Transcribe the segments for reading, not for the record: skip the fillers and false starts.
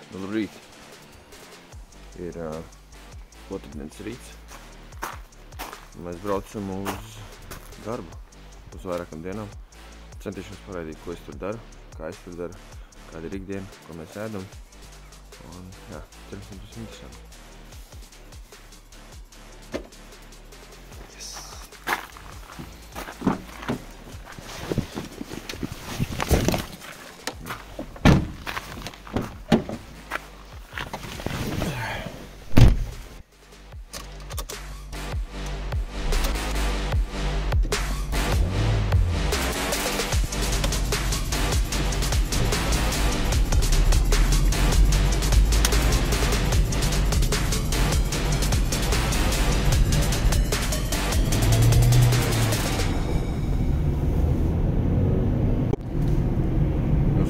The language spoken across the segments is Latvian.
Labrīt! Ir otrdienas rīts. Mēs braucam uz darbu, uz vairākam dienām. Centīšos parādīt, ko es tur daru, kā es tur daru, kāda ir ikdiena, ko mēs ēdam. Un jā, ķersim tas interesanti.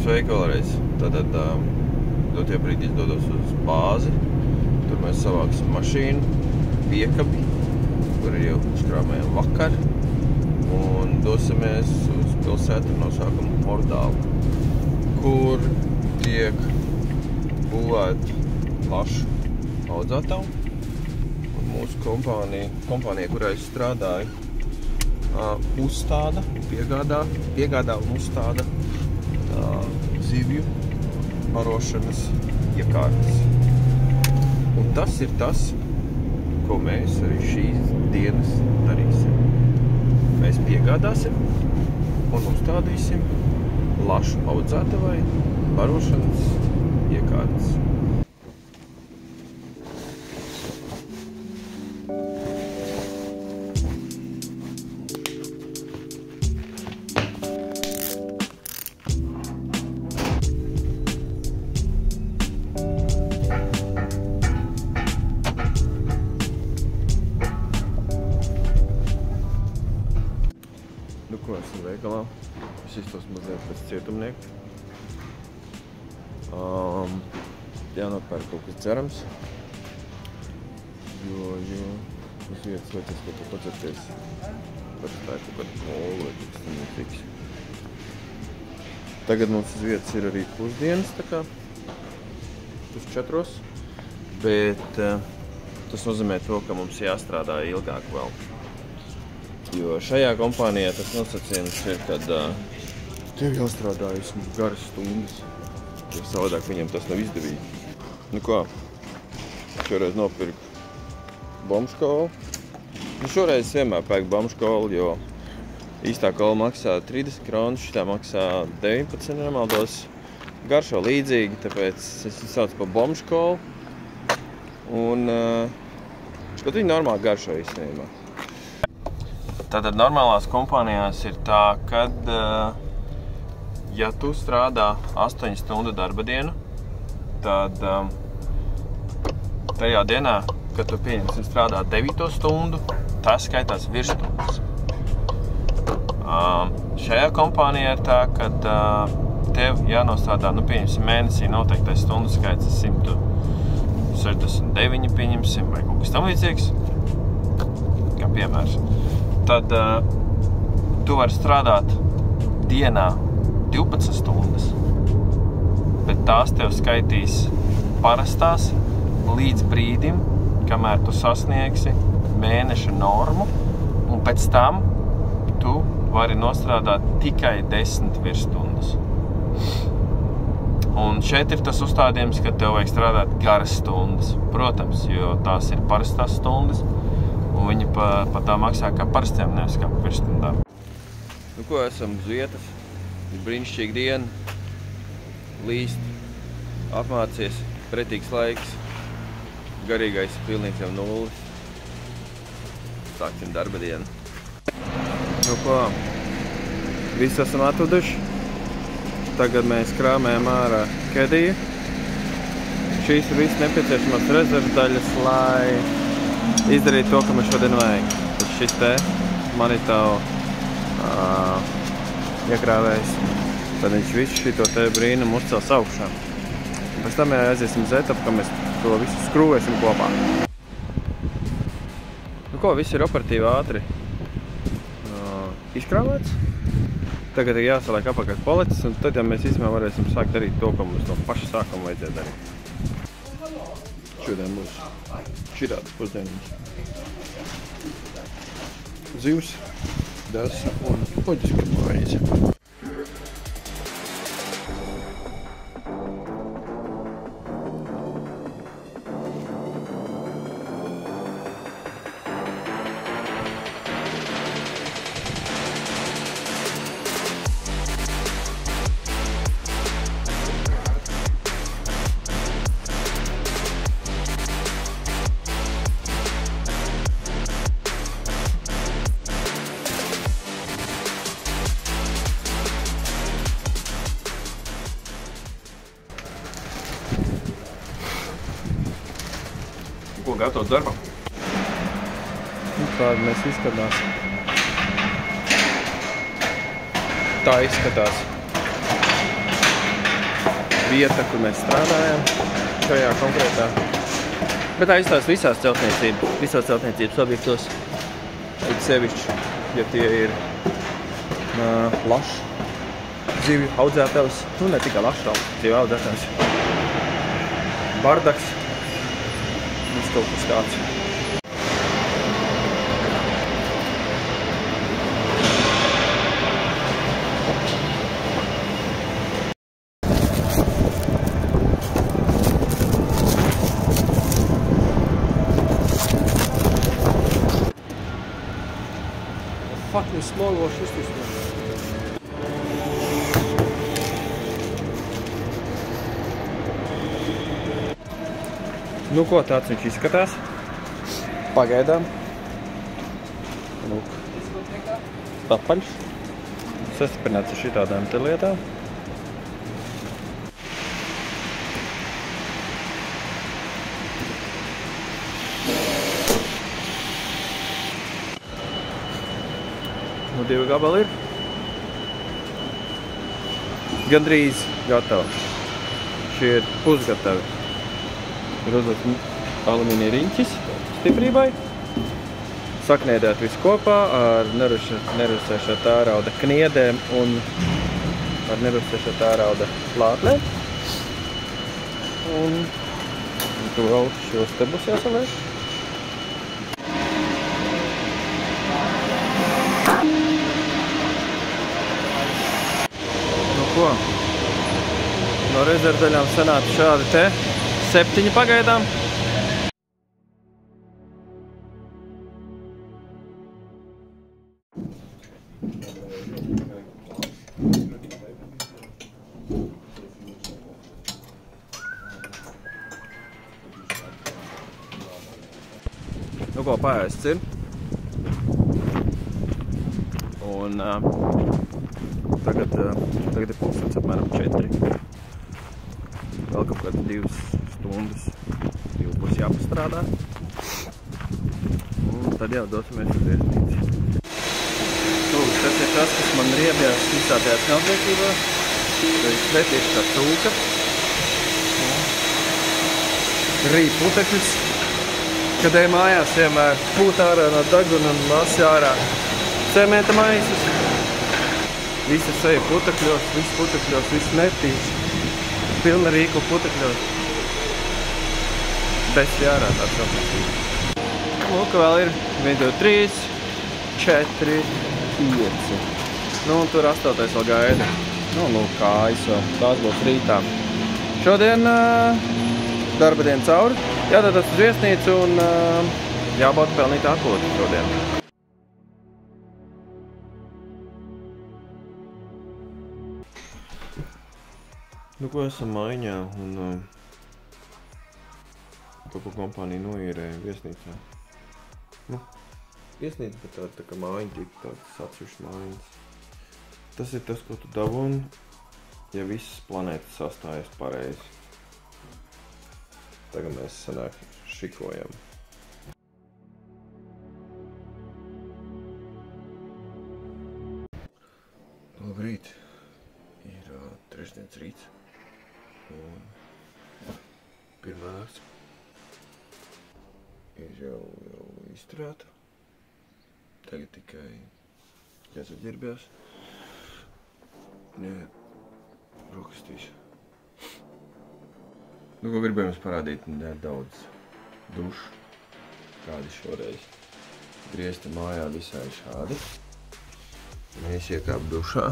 Sveiki vēlreiz. Tātad dotie brīdī dodos uz bāzi. Tur mēs savāksim mašīnu, piekabi, kur jau uzkrāmējam vakar. Un dosimies uz pilsētu ar nosaukumu Mordāvu, kur tiek būvēta lašu audzētava. Un mūsu kompānija, kurā es strādāju, uzstāda, piegādā un uzstāda zivju barošanas iekārtas. Un tas ir tas, ko mēs arī šīs dienas darīsim. Mēs piegādāsim un uzstādīsim lašu audzētavai barošanas iekārtas. Ko esam veikalā? Es iztos mazliet pēc cietumnieka. Jānopērk kaut kas dzerams. Jo uz vietas vajadzēs kaut ko padzerties. Parasti tā ir kaut kāda mola vai kaut kas tam līdzīgs. Tagad mums uz vietas ir arī pusdienas, tā kā pus-4. Bet tas nozīmē to, ka mums jāstrādā ilgāk vēl. Jo šajā kompānijā tas nosacījums ir, kad tev jāstrādā vismaz garas stundas, jo savādāk viņam tas nav izdevīgi. Nu ko, šoreiz nopirku bomžkolu. Nu šoreiz vienmēr pērku bomžkolu, jo īstā kola maksā 30 kronus, šitā maksā 19, nemaldos. Garšo līdzīgi, tāpēc es saucu par bomžkolu. Un kaut viņi normāli garšo īstenībā. Tātad normālās kompānijās ir tā, kad ja tu strādā 8 stundu darba dienu, tad tajā dienā, kad tu pieņemsi strādāt 9 stundu, tas skaitās virsstundas. Šajā kompānijā ir tā, kad tev jānostrādā, nu pieņemsim mēnesī noteiktais stundu skaits 169 pieņemsim vai kaut kas tam līdzīgs, kā piemērs. Tad tu vari strādāt dienā 12 stundas, bet tās tev skaitīs parastās līdz brīdim, kamēr tu sasniegsi mēneša normu, un pēc tam tu vari nostrādāt tikai 10 virsstundas. Un šeit ir tas uzstādījums, ka tev vajag strādāt garas stundas, protams, jo tās ir parastās stundas, un viņi pa tā maksā kā parastiem, nevis kā virsstundām. Nu ko, esam uz vietas. Ir brīnišķīga diena. Līst, apmācies, pretīgs laiks. Garīgais pilnīgs jau 0. Sāksim darba dienu. Nu ko, visi esam atveduši. Tagad mēs krāmējam ārā kediju. Šīs ir viss nepieciešamās rezervdaļas, lai izdarīt to, ka mēs šodien vajag. Tad šis te manitavu iekrāvējs. Tad viņš visu šito te brīnumu uzcels augšā. Un pēc tam aiziesim uz etapu, ka mēs to visu skrūvēsim kopā. Nu ko, viss ir operatīvi ātri izkrāvēts. Tagad ir jāsaliek apakaļ paletes, un tad, ja mēs īstenībā varēsim sākt darīt to, ko mums no paša sākuma vajadzēja darīt. Šodien būs šitādi pusdieniņas. Zivs, desa un loģiski maize. Ko gatavs darbam? Kādi mēs izskatās. Tā izskatās vieta, kur mēs strādājam šajā konkrētā. Bet tā izskatās visos celtniecības objektos. It sevišķi, ja tie ir lašs zivju audzētājs. Nu, ne tikai lašs zivju audzētājs. Bardaks. Kaut kas tāds. Fucking small wash is this one. Nu, ko tāds viņš izskatās? Pagaidām. Lūk. Papaļš. Sastiprināts ar šitādām te lietām. Nu, 2 gabali ir. Gandrīz gatavi. Šie ir pusgatavi. Ir uzlikt alumīnija riņķis stiprībai. Saknēdēt visu kopā ar nerustēšā tērauda kniedēm un ar nerustēšā tērauda plātlēm. Un tu vēl šos te būs jāsaliek. Nu ko? No rezervdaļām sanāca šādi te 7 pagaidām. Nu ko, paēsts ir. Un tagad ir pulkstens apmēram 4. Vēl kaut kāds 2 stundas būs jāpastrādā. Un tad jau dosimies uz viesnīcu. Tas ir tas, kas man riebjās visā tajā smeltniecībā. Tas ir tieši kā cūka. Rīt putekļus. Kad ej mājās, vienmēr pūt ārā no deguna un lasi ārā cementa maisas. Visi seja putekļos, viss netīši. Pilna rīku putekļos. Bez jārā tāds apmēcības. Lūk, vēl ir 1, 2, 3, 4, 5. Nu, un tur 8. vēl gaida. Nu, lūk, kājas vēl. Tās būs rītā. Šodien darba diena cauri. Jādodas uz viesnīcu un jābauda pelnīt atpūti šodien. Nu, ko esam maiņā un kaut ko kompānija noīrēja viesnīcā. Nu, viesnīca, bet tā kā mājiņa tika tādas atsevišķas mājiņas. Tas ir tas, ko tu dabūni, ja visas planētas sastājas pareizi. Tagad mēs sanāk šikojam. Labrīt! Ir trešdienas rīts. Un pirmā nakts ir jau izturēta. Tagad tikai jāsaģirbjās. Nē, brokastīšu. Nu, ko gribēju jums parādīt, nedaudz dušu. Kādi šoreiz. Griezti mājā visai šādi. Mēs iekāp dušā.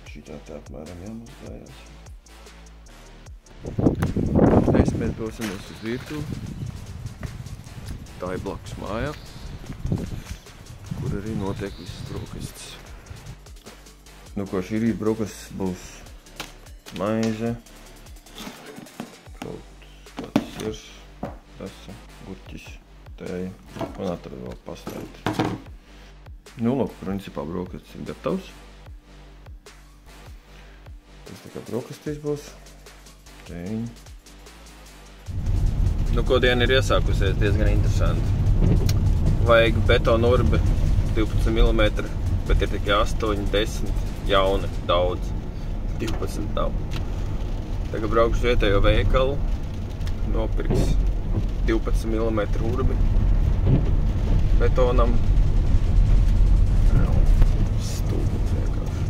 Šitā tā apmēram jāmazgājās. Mēs dosimies uz virtuvi. Tā ir blakus mājā, kur arī notiek visas brokastis. Nu, ko šī rīta brokastis būs maize, kaut kāds sirs, rasa, gurķis, tēja un atradu vēl pastaiti. Nu, lūk, principā brokastis ir gatavs. Tas tā kā brokastīs būs. Tēņi. Nu, ko diena ir iesākusies diezgan interesanti. Vajag betonu urbi 12 mm, bet ir tikai 8, 10, jauni, daudz. 12 nav. Tagad braukšu vietējo veikalu, nopirks 12 mm urbi betonam. Stūpums vienkārši.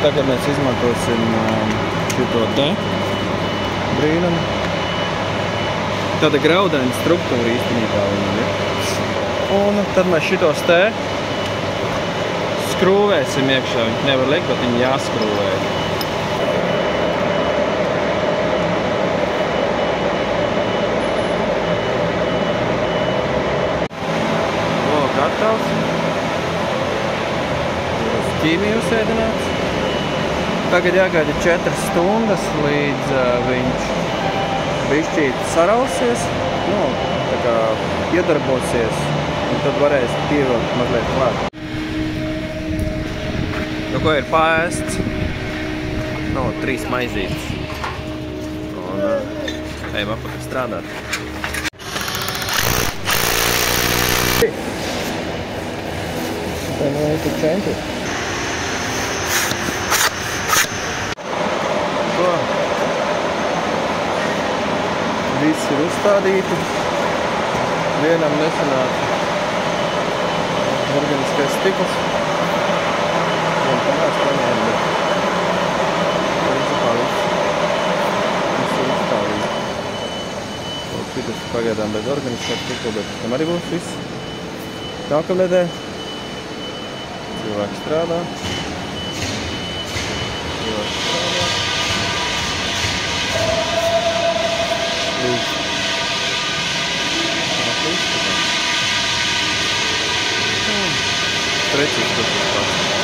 Tagad mēs izmantosim šito te brīnumu. Tāda graudaina struktūra īstenībā viņam ir. Un tad mēs šitos te skrūvēsim iekšā. Viņi nevar likt, bet viņi jāskrūvē. O, gatavs. Ķīmiju uzsēdināts. Tagad jāgaida 4 stundas, līdz viņš bišķīt sarausies, nu, tā kā iedarbosies, un tad varēs pievilkt mazliet klāt. Nu, ko ir paēsts? Nu, 3 maizītes. Un ejam apakaļ strādāt. Tā nu ir tik čenti. Viss ir uzstādīti. Vienam nesanāca organiskais stikls. Vien panāks paņēma, bet principā viss ir uzstādīti. Šitas pagaidām bez organiskā stikla, bet tam arī būs viss. Nākamnedēļ cilvēki strādā. Precīzi tas pats.